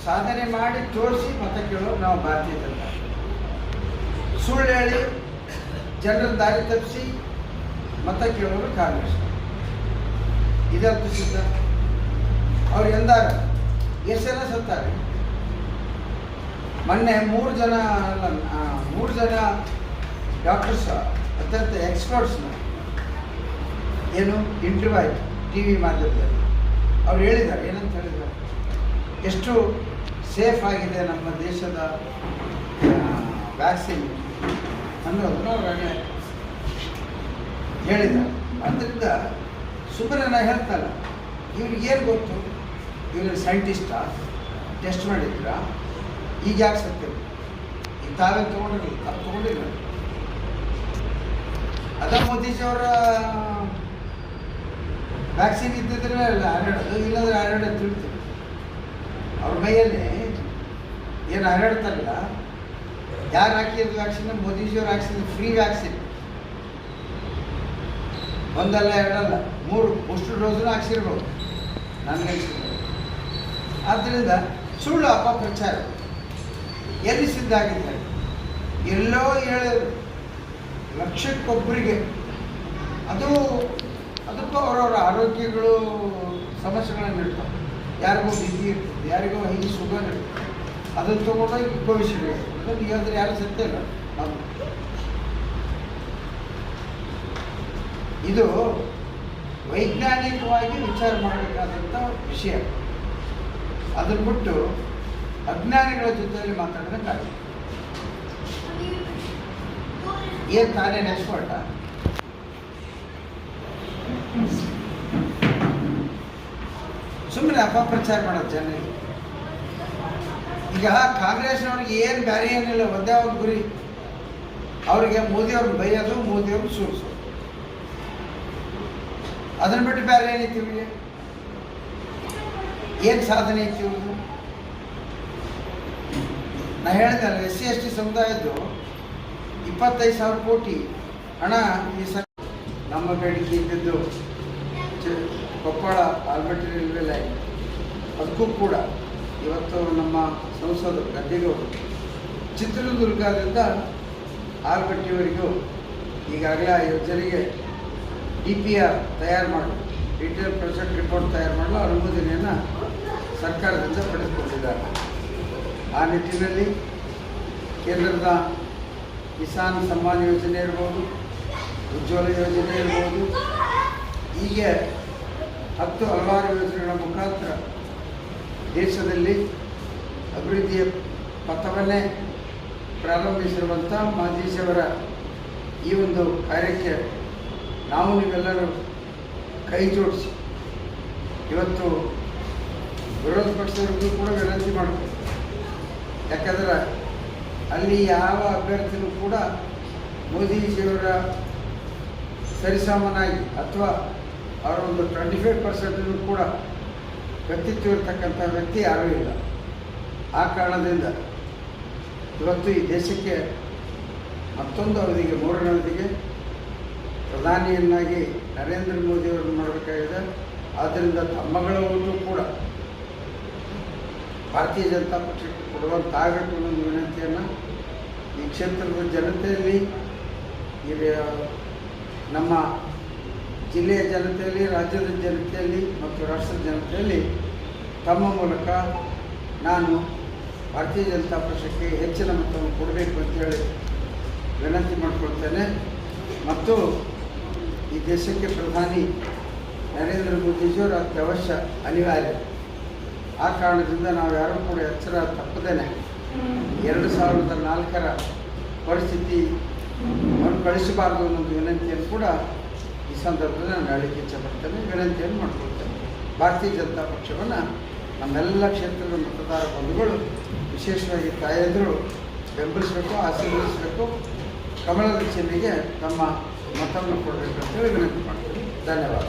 ಸಾಧನೆ ಮಾಡಿ ತೋರಿಸಿ ಮತ ಕೇಳೋರು ನಾವು ಭಾರತೀಯ ಜನತಾ. ಸುಳ್ಳು ಹೇಳಿ ಜನರ ದಾರಿ ತಪ್ಪಿಸಿ ಮತ ಕೇಳೋರು ಕಾಂಗ್ರೆಸ್. ಇದಂತೂ ಸಿದ್ಧ. ಅವ್ರು ಎಂದಾಗ ಎಷ್ಟು ಜನ ಸತ್ತಾರೆ? ಮೊನ್ನೆ ಮೂರು ಜನ ಡಾಕ್ಟರ್ಸ್ ಅತ್ಯಂತ ಎಕ್ಸ್ಪರ್ಟ್ಸ್ನ ಏನು ಇಂಟರ್ವ್ಯೂ ಆಯಿತು ಟಿ ವಿ ಮಾಧ್ಯಮದಲ್ಲಿ. ಅವ್ರು ಹೇಳಿದ್ದಾರೆ, ಏನಂತ ಹೇಳಿದ್ದಾರೆ, ಎಷ್ಟು ಸೇಫ್ ಆಗಿದೆ ನಮ್ಮ ದೇಶದ ವ್ಯಾಕ್ಸಿನ್ ಅನ್ನೋದನ್ನು ಅವರು ಹೇಳಿದ್ದಾರೆ. ಆದ್ದರಿಂದ ಸುಮ್ಮನೆ ನಾನು ಹೇಳ್ತಲ್ಲ, ಇವ್ರಿಗೇನು ಗೊತ್ತು? ಇವ್ರಿಗೆ ಸೈಂಟಿಸ್ಟಾ? ಟೆಸ್ಟ್ ಮಾಡಿದ್ರ? ಈಗ ಯಾಕೆ ಸತ್ಯ? ಈಗ ತಾವೇನು ತೊಗೊಂಡಿರಲಿಲ್ಲ, ತಾವು ತೊಗೊಂಡಿಲ್ಲ. ಅದ ಮೋದಿಜಿಯವರ ವ್ಯಾಕ್ಸಿನ್ ಇದ್ದಿದ್ರೆ ಹರಡೋದು, ಇಲ್ಲಂದ್ರೆ ಹರಡೋದು ತಿಳ್ತೀವಿ. ಅವ್ರ ಮೈಯಲ್ಲಿ ಏನು ಹರಡ್ತಾರಲ್ಲ, ಯಾರು ಹಾಕಿರೋದು ವ್ಯಾಕ್ಸಿನ್? ಮೋದಿಜಿಯವ್ರು ಹಾಕ್ಸಿದ್ದು ಫ್ರೀ ವ್ಯಾಕ್ಸಿನ್. ಒಂದಲ್ಲ ಎರಡಲ್ಲ 3 ಬೂಸ್ಟರ್ ಡೋಸ್ನು ಹಾಕ್ಸಿರ್ಬೋದು ನನಗೆ. ಆದ್ದರಿಂದ ಸುಳ್ಳು ಅಪಪ್ರಚಾರ ಎಲ್ಲಿ ಸಿದ್ಧ ಆಗಿದ್ದಾರೆ? ಎಲ್ಲೋ 7 ಲಕ್ಷಕ್ಕೊಬ್ಬರಿಗೆ. ಅದಕ್ಕೂ ಅವರವರ ಆರೋಗ್ಯಗಳು ಸಮಸ್ಯೆಗಳನ್ನು ಇರ್ತವೆ. ಯಾರಿಗೋ ಬಿಪಿ ಇರ್ತದೆ, ಯಾರಿಗೋ ಹೈ ಶುಗರ್ ಇರ್ತದೆ. ಅದನ್ನು ತೊಗೊಂಡೋಗಿ ಕೋವಿಶೀಲ್ಡ್ ಇರ್ತದೆ. ಈಗ ಅಂದರೆ ಯಾರು ಸತ್ಯ ಇಲ್ಲ. ಇದು ವೈಜ್ಞಾನಿಕವಾಗಿ ವಿಚಾರ ಮಾಡಬೇಕಾದಂಥ ವಿಷಯ. ಅದನ್ನು ಬಿಟ್ಟು ಅಜ್ಞಾನಿಗಳ ಜೊತೆಯಲ್ಲಿ ಮಾತಾಡೋದಕ್ಕಾಗಲ್ಲ. ಏನು ತಾನೇನು ಎಕ್ಸ್ಪರ್ಟ? ಸುಮ್ಮನೆ ಅಪಪ್ರಚಾರ ಮಾಡೋದು ಜನರಿಗೆ. ಈಗ ಕಾಂಗ್ರೆಸ್ನವ್ರಿಗೆ ಏನು ಬೇರೆ ಏನಿಲ್ಲ, ಒಂದೇ ಒಂದು ಗುರಿ. ಅವರಿಗೆ ಮೋದಿಯವ್ರನ್ನ ಬೈಯೋದು, ಮೋದಿಯವ್ರನ್ನ ಸೋಲಿಸೋದು. ಅದನ್ನು ಬಿಟ್ಟು ಬೇರೆ ಏನೈತಿ ಇವರಿಗೆ? ಏನು ಸಾಧನೆ ಐತಿ ಇವ್ರದ್ದು? ನಾ ಹೇಳ್ತೇನೆ, SC/ST ಸಮುದಾಯದ್ದು 25,000 ಕೋಟಿ ಹಣ ಈ ನಮ್ಮ ಬೇಡಿಕೆ ಇದ್ದಿದ್ದು ಕೊಪ್ಪಳ ಆಲ್ಮಟ್ಟಿ ರೈಲ್ವೆ ಲೈನ್, ಅದಕ್ಕೂ ಕೂಡ ಇವತ್ತು ನಮ್ಮ ಸಂಸದರು ಗದ್ದಿಗೌಡರು ಚಿತ್ರದುರ್ಗದಿಂದ ಆಲ್ಮಟ್ಟಿವರೆಗೂ ಈಗಾಗಲೇ ಆ ಯೋಜನೆಗೆ DPR ತಯಾರು ಮಾಡಲು, ಡೀಟೇಲ್ ಪ್ರಾಜೆಕ್ಟ್ ರಿಪೋರ್ಟ್ ತಯಾರು ಮಾಡಲು ಅನುಮೋದನೆಯನ್ನು ಸರ್ಕಾರದಿಂದ ಪಡೆದುಕೊಂಡಿದ್ದಾರೆ. ಆ ನಿಟ್ಟಿನಲ್ಲಿ ಕೇಂದ್ರದ ಕಿಸಾನ್ ಸಮ್ಮಾನ್ ಯೋಜನೆ ಇರ್ಬೋದು, ಉಜ್ವಲ ಯೋಜನೆ ಇರ್ಬೋದು, ಹೀಗೆ 10 ಹಲವಾರು ಯೋಜನೆಗಳ ಮುಖಾಂತರ ದೇಶದಲ್ಲಿ ಅಭಿವೃದ್ಧಿಯ ಪಥವನ್ನೇ ಪ್ರಾರಂಭಿಸಿರುವಂಥ ಮಾದೇಶಿಯವರ ಈ ಒಂದು ಕಾರ್ಯಕ್ಕೆ ನಾವು ನೀವೆಲ್ಲರೂ ಕೈ ಜೋಡಿಸಿ ಇವತ್ತು ವಿರೋಧ ಪಕ್ಷದವರಿಗೂ ಕೂಡ ವಿನಂತಿ ಮಾಡಬೇಕು. ಯಾಕಂದ್ರೆ ಅಲ್ಲಿ ಯಾವ ಅಭ್ಯರ್ಥಿನೂ ಕೂಡ ಮೋದಿಜಿಯವರ ಸರಿಸಮನಾಗಿ ಅಥವಾ ಅವರ ಒಂದು 25% ಕೂಡ ವ್ಯಕ್ತಿತ್ವ ಇರ್ತಕ್ಕಂಥ ವ್ಯಕ್ತಿ ಯಾರೂ ಇಲ್ಲ. ಆ ಕಾರಣದಿಂದ ಇವತ್ತು ಈ ದೇಶಕ್ಕೆ ಮತ್ತೊಂದು ಅವಧಿಗೆ, 3ನೇ ಅವಧಿಗೆ ಪ್ರಧಾನಿಯನ್ನಾಗಿ ನರೇಂದ್ರ ಮೋದಿಯವರನ್ನು ಮಾಡಬೇಕಾಗಿದೆ. ಆದ್ದರಿಂದ ತಮ್ಮಗಳವರು ಕೂಡ ಭಾರತೀಯ ಜನತಾ ಪಕ್ಷಕ್ಕೆ ಕೊಡುವಂತಾಗಬೇಕು ಅನ್ನೋ ವಿನಂತಿಯನ್ನು ಈ ಕ್ಷೇತ್ರದ ಜನತೆಯಲ್ಲಿ, ನಮ್ಮ ಜಿಲ್ಲೆಯ ಜನತೆಯಲ್ಲಿ, ರಾಜ್ಯದ ಜನತೆಯಲ್ಲಿ ಮತ್ತು ರಾಷ್ಟ್ರದ ಜನತೆಯಲ್ಲಿ ತಮ್ಮ ಮೂಲಕ ನಾನು ಭಾರತೀಯ ಜನತಾ ಪಕ್ಷಕ್ಕೆ ಹೆಚ್ಚಿನ ಮತವನ್ನು ಕೊಡಬೇಕು ಅಂತೇಳಿ ವಿನಂತಿ ಮಾಡಿಕೊಳ್ತೇನೆ. ಮತ್ತು ಈ ದೇಶಕ್ಕೆ ಪ್ರಧಾನಿ ನರೇಂದ್ರ ಮೋದಿಜಿಯವರು ಅತ್ಯವಶ್ಯ, ಅನಿವಾರ್ಯ. ಆ ಕಾರಣದಿಂದ ನಾವು ಯಾರೂ ಕೂಡ ಎಚ್ಚರ ತಪ್ಪದೇನೆ 2004ರ ಪರಿಸ್ಥಿತಿ ಮರುಕಳಿಸಬಾರದು ಅನ್ನೋದು ವಿನಂತಿಯನ್ನು ಕೂಡ ಈ ಸಂದರ್ಭದಲ್ಲಿ ನಾನು ಹೇಳಲಿಕ್ಕೆ ಇಚ್ಛಪಡ್ತೇನೆ, ವಿನಂತಿಯನ್ನು ಮಾಡಿಕೊಳ್ತೇನೆ. ಭಾರತೀಯ ಜನತಾ ಪಕ್ಷವನ್ನು ನಮ್ಮೆಲ್ಲ ಕ್ಷೇತ್ರದ ಮತದಾರ ಬಂಧುಗಳು, ವಿಶೇಷವಾಗಿ ತಾಯಂದಿರು ಬೆಂಬಲಿಸಬೇಕು, ಆಶೀರ್ವದಿಸಬೇಕು. ಕಮಲದ ಚಿಹ್ನೆಗೆ ತಮ್ಮ ಮತವನ್ನು ಕೊಡಬೇಕು ಅಂತೇಳಿ ವಿನಂತಿ ಮಾಡ್ತೀನಿ. ಧನ್ಯವಾದ.